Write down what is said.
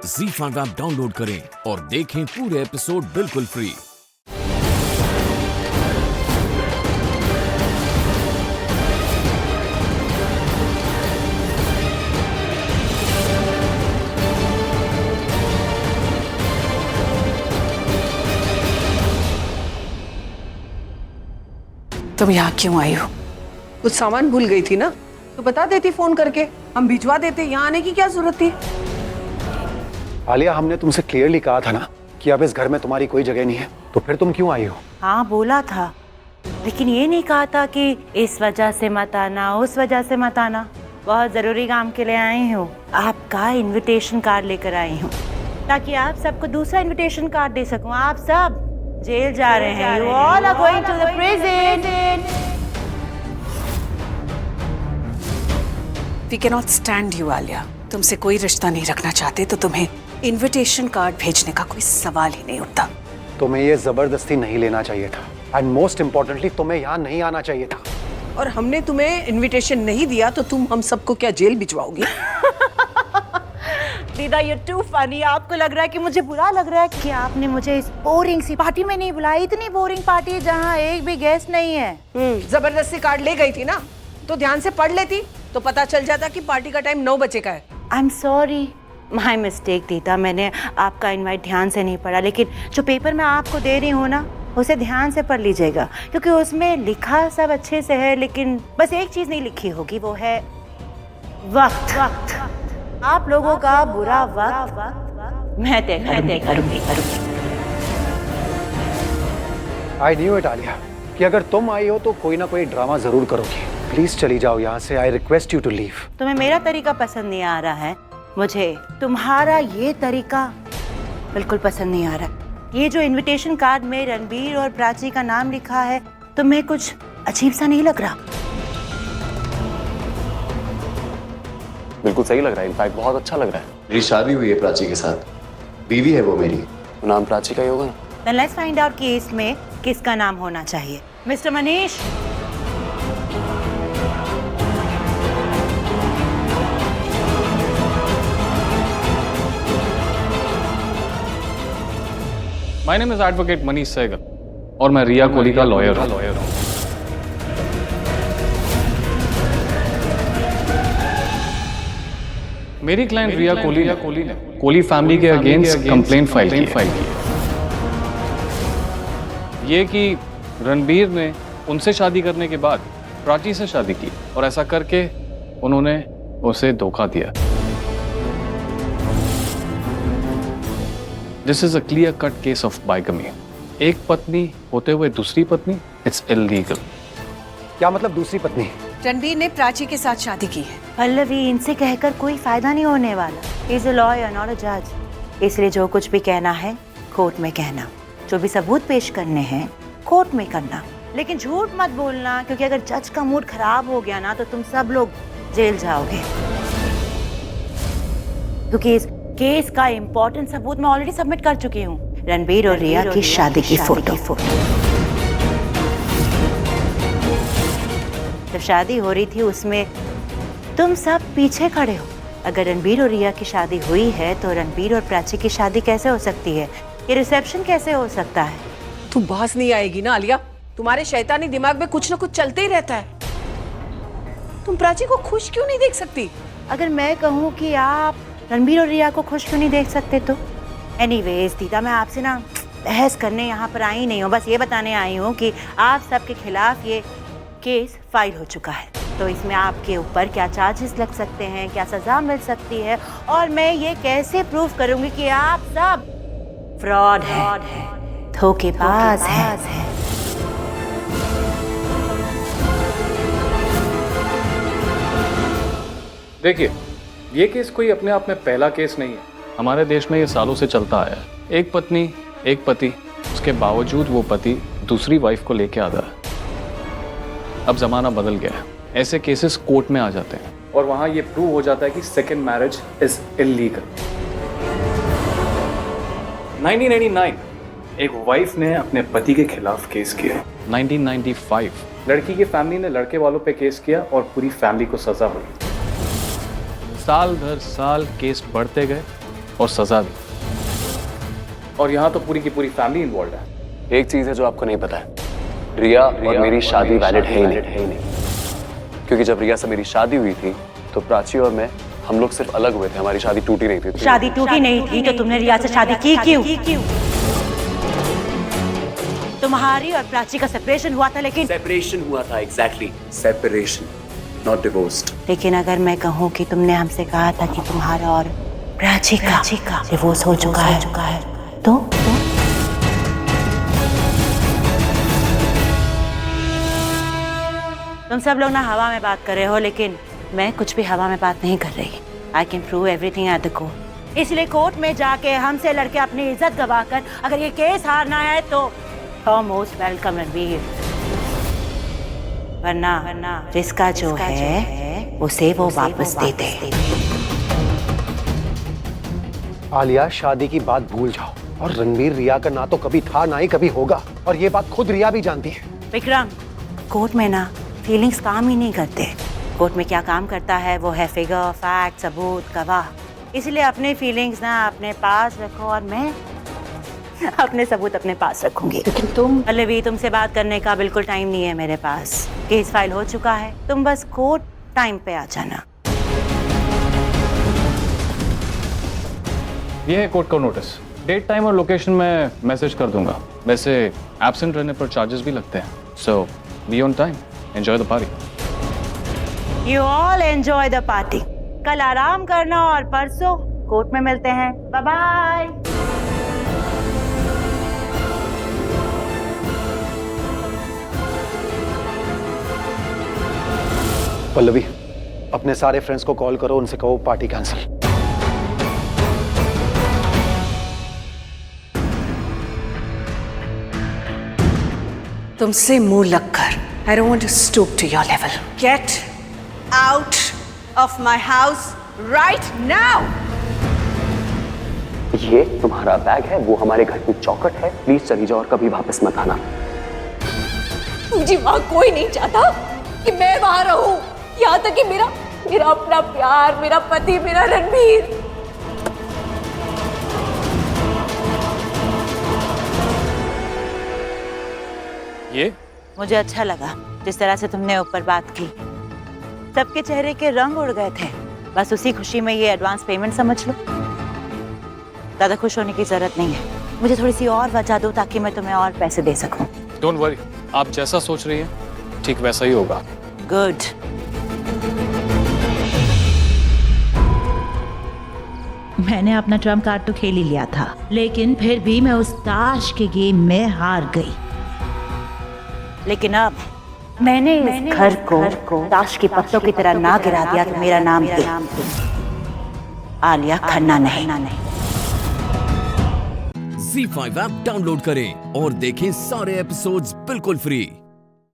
ZEE5 app download करें और देखें पूरे एपिसोड बिल्कुल फ्री। तुम यहाँ क्यों आई हो? कुछ सामान भूल गई थी ना, तो बता देती फोन करके, हम भिजवा देते। यहाँ आने की क्या जरूरत थी? आलिया, हमने तुमसे क्लियरली कहा था ना कि अब इस घर में तुम्हारी कोई जगह नहीं है, तो फिर तुम क्यों आई हो? हाँ बोला था, लेकिन ये नहीं कहा था कि इस वजह से मत आना, उस वजह से मत आना। बहुत जरूरी काम के लिए आई हूँ, आपका इनविटेशन कार्ड लेकर आई हूँ ताकि आप सबको दूसरा इनविटेशन कार्ड दे सकूँ। आप सब जेल जा रहे हैं। You all are going to the prison. We cannot stand you, Alia. तुमसे कोई रिश्ता नहीं रखना चाहते तो तुम्हें इनविटेशन कार्ड भेजने का कोई सवाल ही नहीं उठता। तुम्हें ये जबरदस्ती नहीं लेना चाहिए था एंड मोस्ट इम्पोर्टेंटली तुम्हें यहाँ नहीं आना चाहिए था। और हमने तुम्हें इनविटेशन नहीं दिया तो तुम हम सबको क्या जेल भिजवाओगी? दीदा ये टू फनी। आपको लग रहा है कि मुझे बुरा लग रहा है कि आपने मुझे इस बोरिंग सी पार्टी में नहीं बुलाया। इतनी बोरिंग पार्टी जहाँ एक भी गेस्ट नहीं है। जबरदस्ती कार्ड ले गई थी ना, तो ध्यान से पढ़ लेती तो पता चल जाता कि पार्टी का टाइम 9 बजे का है। I am sorry, my mistake दीदा। मैंने आपका इनवाइट ध्यान से नहीं पढ़ा, लेकिन जो पेपर मैं आपको दे रही हूँ ना, उसे ध्यान से पढ़ लीजिएगा, क्योंकि उसमें लिखा सब अच्छे से है, लेकिन बस एक चीज नहीं लिखी होगी, वो है वक्त। आप लोगों का बुरा वक्त मैं तय करूंगी। आई न्यू इट आलिया कि अगर तुम आई हो तो कोई ना कोई ड्रामा जरूर करोगी। प्लीज चली जाओ यहाँ से। I request you to leave. तुम्हें मेरा तरीका पसंद नहीं आ रहा है, मुझे तुम्हारा ये तरीका बिल्कुल पसंद नहीं आ रहा। ये जो इनविटेशन कार्ड में रणबीर और प्राची का नाम लिखा है, तुम्हें कुछ अजीब सा नहीं लग रहा? बिल्कुल सही लग रहा है, इनफैक्ट बहुत अच्छा लग रहा है। मेरी शादी हुई है प्राची के साथ, बीवी है वो मेरी, तो नाम प्राची का ही होगा ना। Then let's find out कि इसमें किसका नाम होना चाहिए। Mister Manish, my name is advocate Manish Sehgal और मैं रिया कोहली का लॉयर हूँ। मेरी क्लाइंट रिया कोहली ने कोहली फैमिली के अगेंस्ट कंप्लेंट फाइल की ये कि रणबीर ने उनसे शादी करने के बाद प्राची से शादी की और ऐसा करके उन्होंने उसे धोखा दिया। This is a clear cut case of bigamy. एक पत्नी होते हुए दूसरी पत्नी, इट्स इलीगल। क्या मतलब दूसरी पत्नी? रणबीर ने प्राची के साथ शादी की है। पल्लवी, इनसे कहकर कोई फायदा नहीं होने वाला। He is a lawyer not a जज, इसलिए जो कुछ भी कहना है कोर्ट में कहना, जो भी सबूत पेश करने हैं कोर्ट में करना, लेकिन झूठ मत बोलना, क्योंकि अगर जज का मूड खराब हो गया ना तो तुम सब लोग जेल जाओगे। क्योंकि इस केस का इम्पोर्टेंट सबूत मैं ऑलरेडी सबमिट कर चुकी हूँ, रणबीर और रिया की शादी की फोटो। जब शादी हो रही थी उसमें तुम सब पीछे खड़े हो। अगर रणबीर और रिया की शादी हुई है तो रणबीर और प्राची की शादी कैसे हो सकती है? ये रिसेप्शन कैसे हो सकता है? तू बहस नहीं आएगी ना आलिया? तुम्हारे शैतानी दिमाग में कुछ ना कुछ चलते ही रहता है। तुम प्राची को खुश क्यों नहीं देख सकती? अगर मैं कहूँ कि आप रणबीर और रिया को खुश क्यों नहीं देख सकते तो? एनीवेज दीदा, मैं आपसे ना बहस करने यहाँ पर आई नहीं हूँ, बस ये बताने आई हूँ कि आप सबके खिलाफ ये केस फाइल हो चुका है, तो इसमें आपके ऊपर क्या चार्जेस लग सकते हैं, क्या सजा मिल सकती है, और मैं ये कैसे प्रूव करूंगी कि आप सब फ्रॉड है, धोखेबाज है। देखिए, ये केस कोई अपने आप में पहला केस नहीं है। हमारे देश में ये सालों से चलता आया है। एक पत्नी एक पति, उसके बावजूद वो पति दूसरी वाइफ को लेके आता है। अब जमाना बदल गया है, ऐसे केसेस कोर्ट में आ जाते हैं और वहां ये प्रूव हो जाता है कि सेकेंड मैरिज इज इलीगल। 1989 एक वाइफ ने अपने पति के खिलाफ केस किया। 1995 लड़की की फैमिली ने लड़के वालों पे केस किया और पूरी फैमिली को सजा हुई। साल दर साल केस बढ़ते गए और सजा भी। और यहाँ तो पूरी की पूरी फैमिली इन्वॉल्व है। एक चीज है जो आपको नहीं पता है, रिया और मेरी शादी वैलिड है ही नहीं। क्योंकि जब रिया से मेरी शादी हुई थी तो प्राची और मैं, हम लोग सिर्फ अलग हुए थे, हमारी शादी टूटी नहीं थी। शादी टूटी नहीं थी तो तुमने रिया से शादी की क्यों? तुम्हारी और प्राची का सेपरेशन हुआ था, लेकिन सेपरेशन हुआ था, एग्जैक्टली सेपरेशन, नॉट डिवोर्स्ड। लेकिन अगर मैं कहूँ कि तुमने हमसे कहा था कि तुम्हारा और प्राची का डिवोर्स हो चुका है तो तुम सब लोग ना हवा में बात कर रहे हो, लेकिन मैं कुछ भी हवा में बात नहीं कर रही। I can prove everything at the court. इसलिए कोर्ट में जाके हमसे लड़के अपनी इज्जत गवाकर अगर ये केस हारना है तो मोस्ट वेलकम रणवीर, वरना जिसका जो है उसे वो वापस दे दे। आलिया, शादी की बात भूल जाओ। और रणबीर रिया का ना तो कभी था ना ही कभी होगा, और ये बात खुद रिया भी जानती है। विक्रम, कोर्ट में ना फीलिंग्स काम ही नहीं करते। कोर्ट में क्या काम करता है वो है फिगर, फैक्ट, सबूत, गवाह। इसलिए अपने फीलिंग्स ना अपने पास रखो और मैं अपने सबूत अपने पास रखूंगी। लेकिन तुम पल्लवी, तुमसे बात करने का बिल्कुल टाइम नहीं है मेरे पास। केस फाइल हो चुका है, तुम बस कोर्ट टाइम पे आ जाना। ये है कोर्ट का नोटिस। डेट, टाइम और लोकेशन मैं मैसेज कर दूंगा। वैसे एब्सेंट रहने पर चार्जेस भी लगते हैं। So be on time, enjoy the party. You all enjoy the party. कल आराम करना और परसों कोर्ट में मिलते हैं। Bye bye. पल्लवी, अपने सारे फ्रेंड्स को कॉल करो, उनसे कहो पार्टी कैंसिल। तुमसे मुंह लगकर I don't want to stoop to your level. Get out of my house right now. ये तुम्हारा बैग है, वो हमारे घर की चौखट है। प्लीज चली जाओ और कभी वापस मत आना। मुझे वहां कोई नहीं चाहता कि मैं वहां रहूं, यहाँ तक कि मेरा अपना प्यार, मेरा पति, मेरा रणबीर। ये मुझे अच्छा लगा जिस तरह से तुमने ऊपर बात की। सबके चेहरे के रंग उड़ गए थे। बस उसी खुशी में ये एडवांस पेमेंट समझ लो। ज्यादा खुश होने की जरूरत नहीं है। मुझे थोड़ी सी और बचा दो ताकि मैं तुम्हें और पैसे दे सकूं। डोंट वरी, आप जैसा सोच रही हैं ठीक वैसा ही होगा। गुड। मैंने अपना ट्रम्प कार्ड तो खेल ही लिया था, लेकिन फिर भी मैं उस ताश के गेम में हार गई। लेकिन अब मैंने इस घर को ताश की पत्तों की तरह ना गिरा दिया कि मेरा नाम दे आलिया खन्ना नहीं। ZEE5 ऐप डाउनलोड करें और देखें सारे एपिसोड्स बिल्कुल फ्री।